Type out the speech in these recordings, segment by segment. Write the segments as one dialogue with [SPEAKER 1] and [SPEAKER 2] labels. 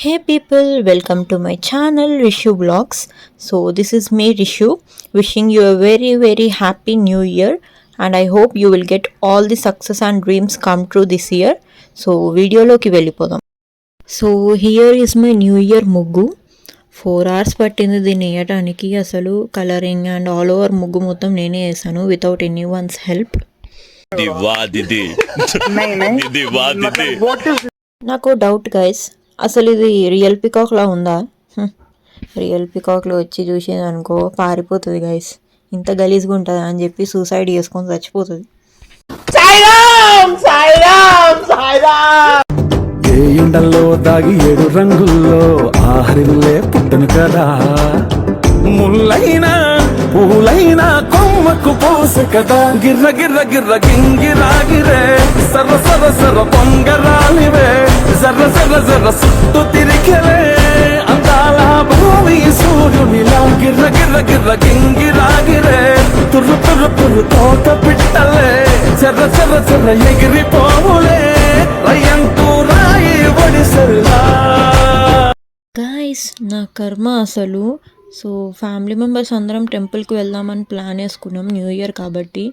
[SPEAKER 1] Hey people, welcome to my channel Rishu Vlogs. So this is me Rishu wishing you a very happy new year and I hope you will get all the success and dreams come true this year. So video loki velipodam. So here is my new year muggu. 4 hours పట్టింది దీన్ని వేయడానికి. అసలు colouring and all over ముగ్గు మొత్తం నేనే వేసాను without any once help. నాకు doubt guys, అసలు ఇది రియల్ పికాక్లా ఉందా? రియల్ పికాక్లో వచ్చి చూసేది అనుకో పారిపోతుంది గైస్. ఇంత గలీజ్గా ఉంటుందా అని చెప్పి సూసైడ్ చేసుకొని చచ్చిపోతుంది.
[SPEAKER 2] ఏ ఎండల్లో దాగి 7 రంగుల్లో ఆహరిల్లే పుట్టను కదా, ముల్లైనా పూలైనా కొమ్మకు పోసె కదా, గిర్ర గిర్ర గిర్ర గింగిరాగిరే సర్ర సర్ర సర్ర పొంగరాలివే, జర్ర జర్ర జర్ర సుట్టు తిరిగలే అందాల భూమి సూర్యునిలా, గిర్ర గిర్ర గిర్ర గింగిరాగిరే తుర్రు తుర్రు తుర్రు తోట పిట్టలే, జర్ర జర్ర జర్ర ఎగిరిపోవులే రయ్యంటూ రాయి ఒడిసెల్లా.
[SPEAKER 1] గైస్ నా కర్మ అసలు. సో ఫ్యామిలీ మెంబర్స్ అందరం టెంపుల్కి వెళ్దామని ప్లాన్ వేసుకున్నాం న్యూ ఇయర్ కాబట్టి.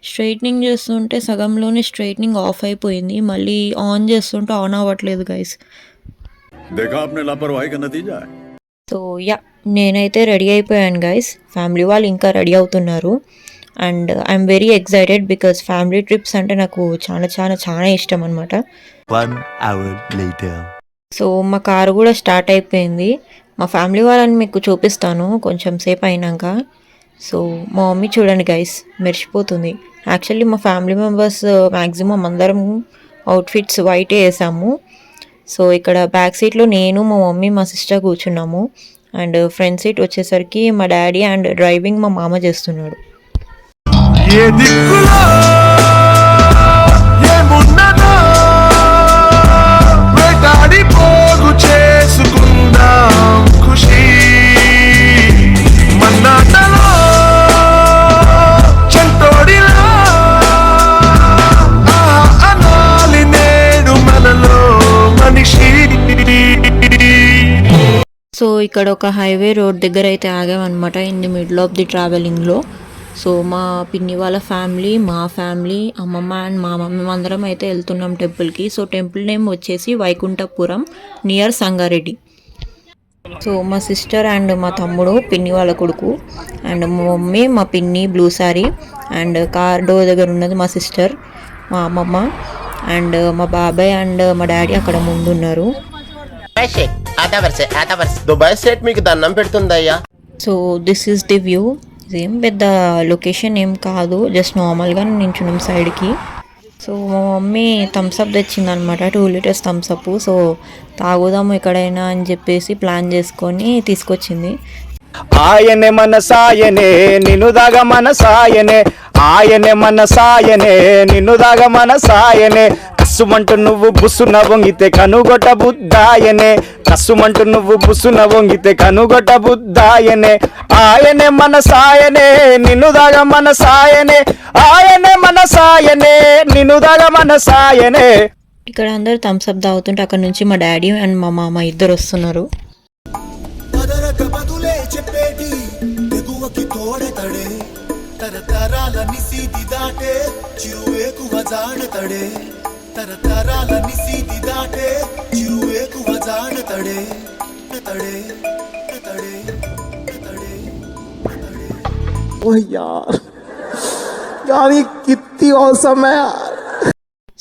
[SPEAKER 1] స్ట్రైట్నింగ్ చేస్తుంటే సగంలోనే స్ట్రైట్నింగ్ ఆఫ్ అయిపోయింది, మళ్ళీ ఆన్ చేస్తుంటే ఆన్ అవ్వట్లేదు గైస్. సో యా, నేనైతే రెడీ అయిపోయాను గైస్. ఫ్యామిలీ వాళ్ళు ఇంకా రెడీ అవుతున్నారు and I'm very excited because family trips అంటే నాకు చాలా ఇష్టం అనమాట. సో మా కారు కూడా స్టార్ట్ అయిపోయింది. మా ఫ్యామిలీ వాళ్ళని మీకు చూపిస్తాను కొంచెం సేపు అయినాక. సో మా మమ్మీ చూడండి గైస్ మెరిసిపోతుంది. యాక్చువల్లీ మా ఫ్యామిలీ మెంబర్స్ మ్యాక్సిమం అందరం అవుట్ఫిట్స్ వైటే వేసాము. సో ఇక్కడ బ్యాక్ సీట్లో నేను, మా మమ్మీ, మా సిస్టర్ కూర్చున్నాము అండ్ ఫ్రంట్ సీట్ వచ్చేసరికి మా డాడీ అండ్ డ్రైవింగ్ మా మామ చేస్తున్నాడు. సో ఇక్కడ ఒక హైవే రోడ్ దగ్గర అయితే ఆగామన్నమాట in the middle of the ట్రావెలింగ్లో. సో మా పిన్ని వాళ్ళ ఫ్యామిలీ, మా ఫ్యామిలీ, అమ్మమ్మ అండ్ మా మమ్మీ అందరం అయితే వెళ్తున్నాం టెంపుల్కి. సో టెంపుల్ నేమ్ వచ్చేసి వైకుంఠపురం నియర్ సంగారెడ్డి. సో మా సిస్టర్ అండ్ మా తమ్ముడు పిన్ని వాళ్ళ కొడుకు అండ్ మా మమ్మీ, మా పిన్ని blue sorry and car door దగ్గర ఉన్నది మా సిస్టర్, మా అమ్మమ్మ అండ్ మా బాబాయ్ అండ్ మా డాడీ అక్కడ ముందు ఉన్నారు.
[SPEAKER 3] మీకు దండం పెడుతుందయ్యా.
[SPEAKER 1] So this is the view. ఏం పెద్ద లొకేషన్ ఏం కాదు, జస్ట్ నార్మల్గా నించున్నాం సైడ్కి. సో మా మమ్మీ థమ్స్అప్ తెచ్చింది అనమాట, 2 లీటర్స్ థమ్స్అప్. సో తాగుదాము ఎక్కడైనా అని చెప్పేసి ప్లాన్ చేసుకొని తీసుకొచ్చింది.
[SPEAKER 2] ఆయనే మన సాయనే నిన్ను దాగ మన సాయనే, ఆయనే మన సాయనే నిన్ను దాగ మన సాయనే, కసుమంటూ నువ్వు బుసున వంగితే కనుగొట్ట బుద్ధాయనే, కసుమంటూ నువ్వు బుసున వంగితే కనుగొట్ట బుద్ధాయనే, ఆయనే మన సాయనే నిన్ను దాగ మన సాయనే, ఆయనే మన సాయనే నిన్ను దాగ మన సాయనే.
[SPEAKER 1] ఇక్కడ అందరు థమ్స్అప్ తాగుతుంటే అక్కడ నుంచి మా డాడీ అండ్ మా మామ ఇద్దరు వస్తున్నారు.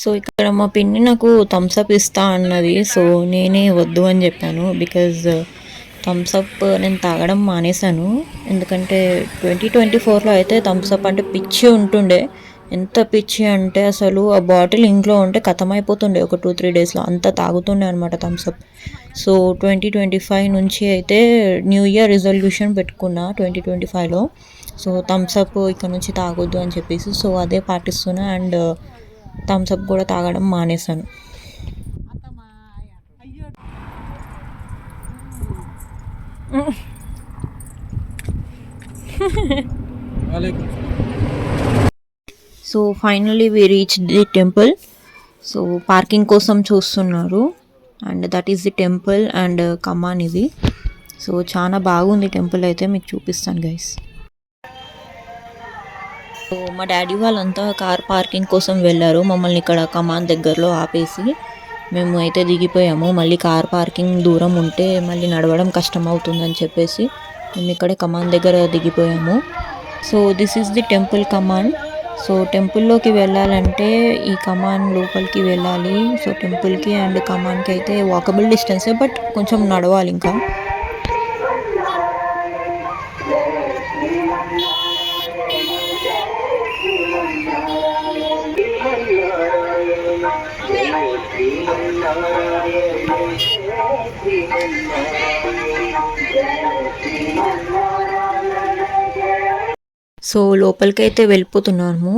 [SPEAKER 1] సో ఇక్కడ మా పిన్ని నాకు థమ్స్అప్ ఇస్తా అన్నది. సో నేనే వద్దు అని చెప్పాను బికాజ్ థమ్స్అప్ నేను తాగడం మానేశాను. ఎందుకంటే 2024లో అయితే థమ్స్అప్ అంటే పిచ్చి ఉంటుండే. ఎంత పిచ్చి అంటే అసలు ఆ బాటిల్ ఇంట్లో ఉంటే ఖతమైపోతుండే ఒక 2-3 డేస్లో, అంత తాగుతుండే అనమాట థమ్స్అప్. సో 2025 నుంచి అయితే న్యూ ఇయర్ రిజల్యూషన్ పెట్టుకున్నా 2025లో. సో థమ్స్అప్ ఇక్కడ నుంచి తాగొద్దు అని చెప్పేసి సో అదే పాటిస్తున్నా అండ్ థమ్స్అప్ కూడా తాగడం మానేశాను. So finally we reach the temple. So parking కోసం చూస్తున్నారు. And that is the temple and కమాన్ ఇది. సో చాలా బాగుంది టెంపుల్ అయితే, మీకు చూపిస్తాను గైస్. సో మా డాడీ వాళ్ళంతా కార్ పార్కింగ్ కోసం వెళ్ళారు, మమ్మల్ని ఇక్కడ కమాన్ దగ్గరలో ఆపేసి మేము అయితే దిగిపోయాము. మళ్ళీ కార్ పార్కింగ్ దూరం ఉంటే మళ్ళీ నడవడం కష్టం అవుతుందని చెప్పేసి మేము ఇక్కడే కమాన్ దగ్గర దిగిపోయాము. So this is the temple కమాన్. సో టెంపుల్లోకి వెళ్ళాలంటే ఈ కమాన్ లోపలికి వెళ్ళాలి. సో టెంపుల్కి అండ్ కమాన్కి అయితే వాకబుల్ డిస్టెన్సే, బట్ కొంచెం నడవాలి ఇంకా. సో లోపలికైతే వెళ్ళిపోతున్నాము,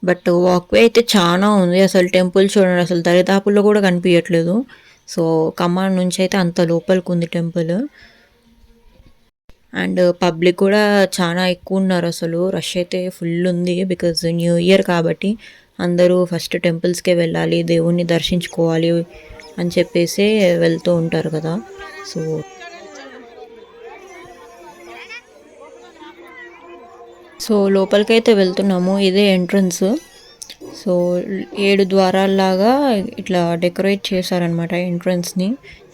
[SPEAKER 1] బట్ వాక్వే అయితే చాలా ఉంది. అసలు టెంపుల్ చూడండి, అసలు దరిదాపుల్లో కూడా కనిపించట్లేదు. సో కమాన్ నుంచి అయితే అంత లోపలికి ఉంది టెంపుల్. అండ్ పబ్లిక్ కూడా చాలా ఎక్కువ ఉన్నారు, అసలు రష్ అయితే ఫుల్ ఉంది. బికాజ్ న్యూ ఇయర్ కాబట్టి అందరూ ఫస్ట్ టెంపుల్స్కే వెళ్ళాలి, దేవుణ్ణి దర్శించుకోవాలి అని చెప్పేసి వెళ్తూ ఉంటారు కదా. సో లోపలికైతే వెళ్తున్నాము, ఇదే ఎంట్రన్స్. సో 7 ద్వారాల్లాగా ఇట్లా డెకరేట్ చేశారనమాట ఎంట్రన్స్ని.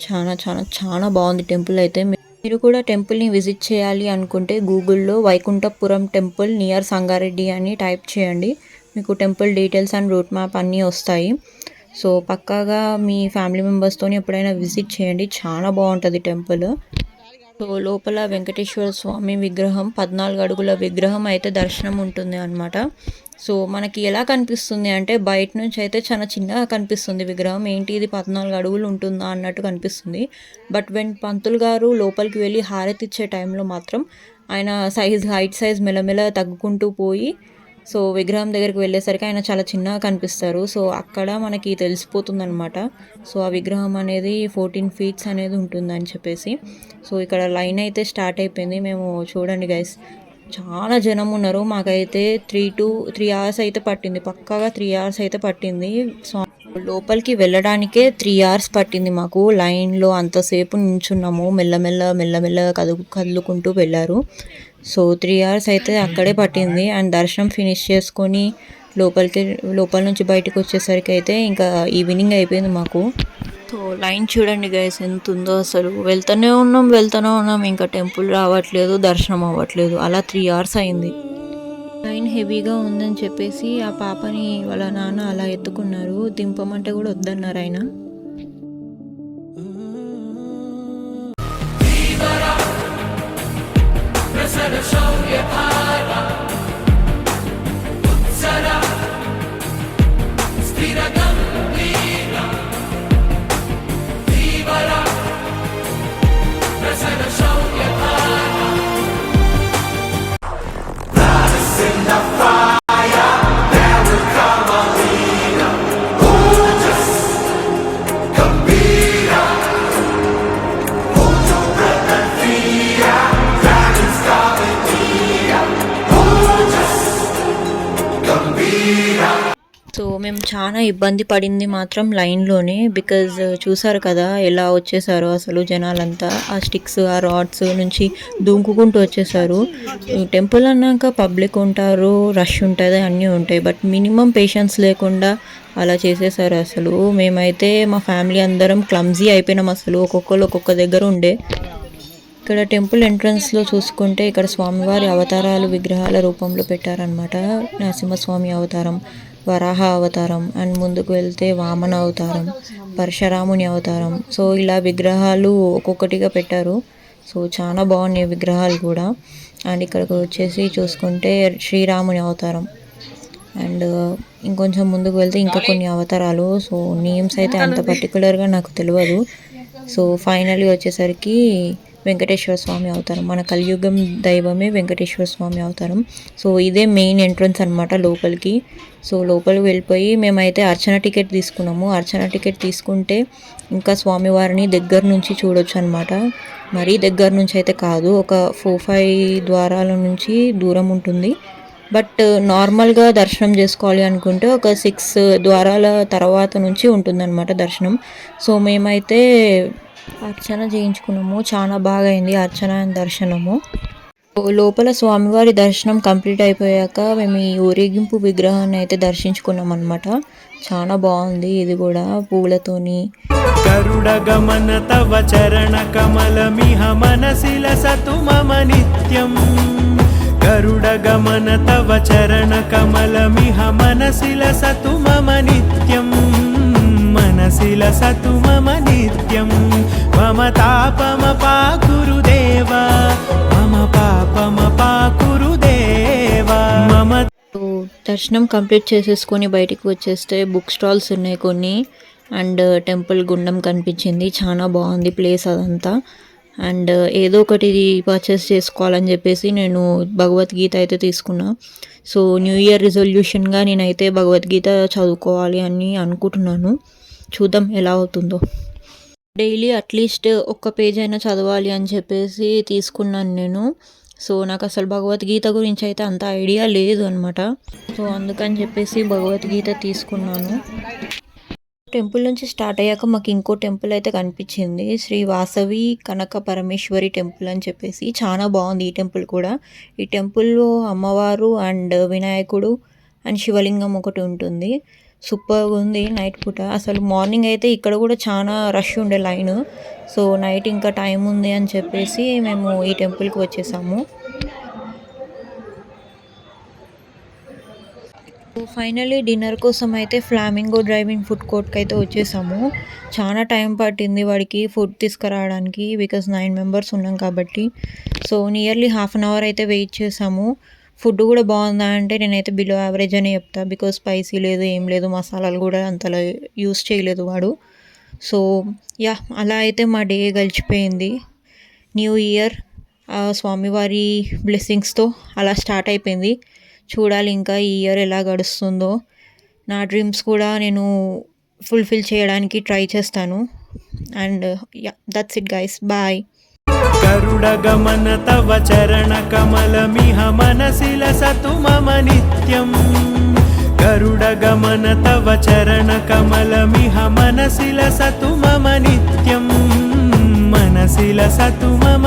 [SPEAKER 1] చాలా చాలా చాలా బాగుంది టెంపుల్ అయితే. మీరు కూడా టెంపుల్ని విజిట్ చేయాలి అనుకుంటే గూగుల్లో వైకుంఠపురం టెంపుల్ నియర్ సంగారెడ్డి అని టైప్ చేయండి, మీకు temple details and route map అన్నీ వస్తాయి. సో పక్కాగా మీ ఫ్యామిలీ మెంబర్స్తో ఎప్పుడైనా విజిట్ చేయండి, చాలా బాగుంటుంది టెంపుల్. సో లోపల వెంకటేశ్వర స్వామి విగ్రహం 14 అడుగుల విగ్రహం అయితే దర్శనం ఉంటుంది అనమాట. సో మనకి ఎలా కనిపిస్తుంది అంటే బయట నుంచి అయితే చాలా చిన్నగా కనిపిస్తుంది విగ్రహం, ఏంటి ఇది 14 అడుగులు ఉంటుందా అన్నట్టు కనిపిస్తుంది. బట్ పంతులు గారు లోపలికి వెళ్ళి హారతి ఇచ్చే టైంలో మాత్రం ఆయన హైట్ సైజ్ మెల్లమెల్ల తగ్గుకుంటూ పోయి సో విగ్రహం దగ్గరికి వెళ్ళేసరికి ఆయన చాలా చిన్నగా కనిపిస్తారు. సో అక్కడ మనకి తెలిసిపోతుంది అనమాట. సో ఆ విగ్రహం అనేది 14 feet అనేది ఉంటుందని చెప్పేసి. సో ఇక్కడ లైన్ అయితే స్టార్ట్ అయిపోయింది. మేము చూడండి గైస్, చాలా జనం ఉన్నారు. మాకైతే 3 hours అయితే పట్టింది, పక్కాగా 3 hours అయితే పట్టింది. సో లోపలికి వెళ్ళడానికే 3 hours పట్టింది మాకు. లైన్లో అంతసేపు నించున్నాము, మెల్లమెల్ల కదులుకుంటూ వెళ్ళారు. సో 3 hours అయితే అక్కడే పట్టింది. అండ్ దర్శనం ఫినిష్ చేసుకొని లోపల నుంచి బయటకు వచ్చేసరికి అయితే ఇంకా ఈవినింగ్ అయిపోయింది మాకు. సో లైన్ చూడండి గైస్ ఎంత ఉందో, అసలు వెళ్తూనే ఉన్నాం, ఇంకా టెంపుల్ రావట్లేదు, దర్శనం అవ్వట్లేదు. అలా 3 hours అయింది. లైన్ హెవీగా ఉందని చెప్పేసి ఆ పాపని వాళ్ళ నాన్న అలా ఎత్తుకున్నారు, దింపమంటే కూడా వద్దన్నారు ఆయన. సో మేము చాలా ఇబ్బంది పడింది మాత్రం లైన్లోనే. బికాజ్ చూసారు కదా ఎలా వచ్చేసారో అసలు జనాలంతా, ఆ స్టిక్స్ ఆ రాడ్స్ నుంచి దూకుకుంటూ వచ్చేసారు. టెంపుల్ అన్నాక పబ్లిక్ ఉంటారు, రష్ ఉంటుంది, అన్నీ ఉంటాయి, బట్ మినిమం పేషెన్స్ లేకుండా అలా చేసేసారు అసలు. మేమైతే మా ఫ్యామిలీ అందరం క్లమ్జీ అయిపోయినాం అసలు, ఒక్కొక్కరు ఒక్కొక్క దగ్గర ఉండే. ఇక్కడ టెంపుల్ ఎంట్రన్స్లో చూసుకుంటే ఇక్కడ స్వామివారి అవతారాలు విగ్రహాల రూపంలో పెట్టారనమాట. నరసింహస్వామి అవతారం, వరాహ అవతారం, అండ్ ముందుకు వెళ్తే వామన అవతారం, పరశురాముని అవతారం. సో ఇలా విగ్రహాలు ఒక్కొక్కటిగా పెట్టారు. సో చాలా బాగున్నాయి విగ్రహాలు కూడా. అండ్ ఇక్కడికి వచ్చేసి చూసుకుంటే శ్రీరాముని అవతారం, అండ్ ఇంకొంచెం ముందుకు వెళ్తే ఇంకా కొన్ని అవతారాలు. సో నేమ్స్ అయితే అంత పర్టికులర్గా నాకు తెలియదు. సో ఫైనల్లీ వచ్చేసరికి వెంకటేశ్వర స్వామి అవతారం, మన కలియుగం దైవమే వెంకటేశ్వర స్వామి అవతారం. సో ఇదే మెయిన్ ఎంట్రన్స్ అనమాట లోపలికి. సో లోపలికి వెళ్ళిపోయి మేమైతే అర్చన టికెట్ తీసుకున్నాము. అర్చన టికెట్ తీసుకుంటే ఇంకా స్వామివారిని దగ్గర నుంచి చూడొచ్చు అనమాట. మరీ దగ్గర నుంచి అయితే కాదు, ఒక 4-5 ద్వారాల నుంచి దూరం ఉంటుంది. బట్ నార్మల్గా దర్శనం చేసుకోవాలి అనుకుంటే ఒక 6 ద్వారాల తర్వాత నుంచి ఉంటుందన్నమాట దర్శనం. సో మేమైతే అర్చన చేయించుకున్నాము, చాలా బాగా అయింది అర్చన అండ్ దర్శనము. లోపల స్వామివారి దర్శనం కంప్లీట్ అయిపోయాక మేము ఈ ఊరేగింపు విగ్రహాన్ని అయితే దర్శించుకున్నాం అనమాట. చాలా బాగుంది ఇది కూడా పూలతోని.
[SPEAKER 4] గరుడ గమన తవ చరణ కమలమిహ మనసిల సతు మమ నిత్యం. గరుడ గమన తవ చరణ కమలమిహ మనసిల సతు మమ నిత్యం. మనసిల సతు మమ నిత్యం. మమ తాపమ పాకురుదేవా, మమ పాపమ పాకురుదేవా. మమ
[SPEAKER 1] దర్శనం కంప్లీట్ చేసేసుకొని బయటికి వచ్చేస్తే బుక్ స్టాల్స్ ఉన్నాయి కొన్ని, అండ్ టెంపుల్ గుండం కనిపించింది. చాలా బాగుంది ప్లేస్ అదంతా. అండ్ ఏదో ఒకటి పర్చేస్ చేసుకోవాలని చెప్పేసి నేను భగవద్గీత అయితే తీసుకున్నా. సో న్యూ ఇయర్ రిజల్యూషన్గా నేనైతే భగవద్గీత చదువుకోవాలి అని అనుకుంటున్నాను. చూద్దాం ఎలా అవుతుందో. డైలీ అట్లీస్ట్ ఒక్క పేజ్ అయినా చదవాలి అని చెప్పేసి తీసుకున్నాను నేను. సో నాకు అసలు భగవద్గీత గురించి అయితే అంత ఐడియా లేదు అనమాట. సో అందుకని చెప్పేసి భగవద్గీత తీసుకున్నాను. టెంపుల్ నుంచి స్టార్ట్ అయ్యాక మాకు ఇంకో టెంపుల్ అయితే కనిపించింది, శ్రీ వాసవి కనక పరమేశ్వరి టెంపుల్ అని చెప్పేసి. చాలా బాగుంది ఈ టెంపుల్ కూడా. ఈ టెంపుల్లో అమ్మవారు అండ్ వినాయకుడు అండ్ శివలింగం ఒకటి ఉంటుంది. సూపర్గా ఉంది నైట్ పూట. అసలు మార్నింగ్ అయితే ఇక్కడ కూడా చాలా రష్ ఉండే లైన్. సో నైట్ ఇంకా టైం ఉంది అని చెప్పేసి మేము ఈ టెంపుల్కి వచ్చేసాము. ఫైనలీ డిన్నర్ కోసం అయితే ఫ్లామింగో డ్రైవింగ్ ఫుడ్ కోర్ట్కి అయితే వచ్చేసాము. చాలా టైం పట్టింది వాడికి ఫుడ్ తీసుకురావడానికి, బికాజ్ 9 మెంబర్స్ ఉన్నాం కాబట్టి. So nearly half an hour అయితే వెయిట్ చేసాము. ఫుడ్ కూడా బాగుందా అంటే నేనైతే బిలో యావరేజ్ అని చెప్తా, బికాజ్ స్పైసీ లేదు, ఏం లేదు, మసాలాలు కూడా అంతలా యూస్ చేయలేదు వాడు. సో యా, అలా అయితే మా డే గడిచిపోయింది. న్యూ ఇయర్ స్వామివారి బ్లెస్సింగ్స్తో అలా స్టార్ట్ అయిపోయింది. చూడాలి ఇంకా ఈ ఇయర్ ఎలా గడుస్తుందో. నా డ్రీమ్స్ కూడా నేను ఫుల్ఫిల్ చేయడానికి ట్రై చేస్తాను. And yeah, that's it guys, bye.
[SPEAKER 4] గరుడ గమన తవ చరణ కమలమిహ మనసిల సతు మమ నిత్యం. గరుడ గమన తవ చరణ కమలమిహ మనసిల సతు మమ నిత్యం. మనసిల సతు మమ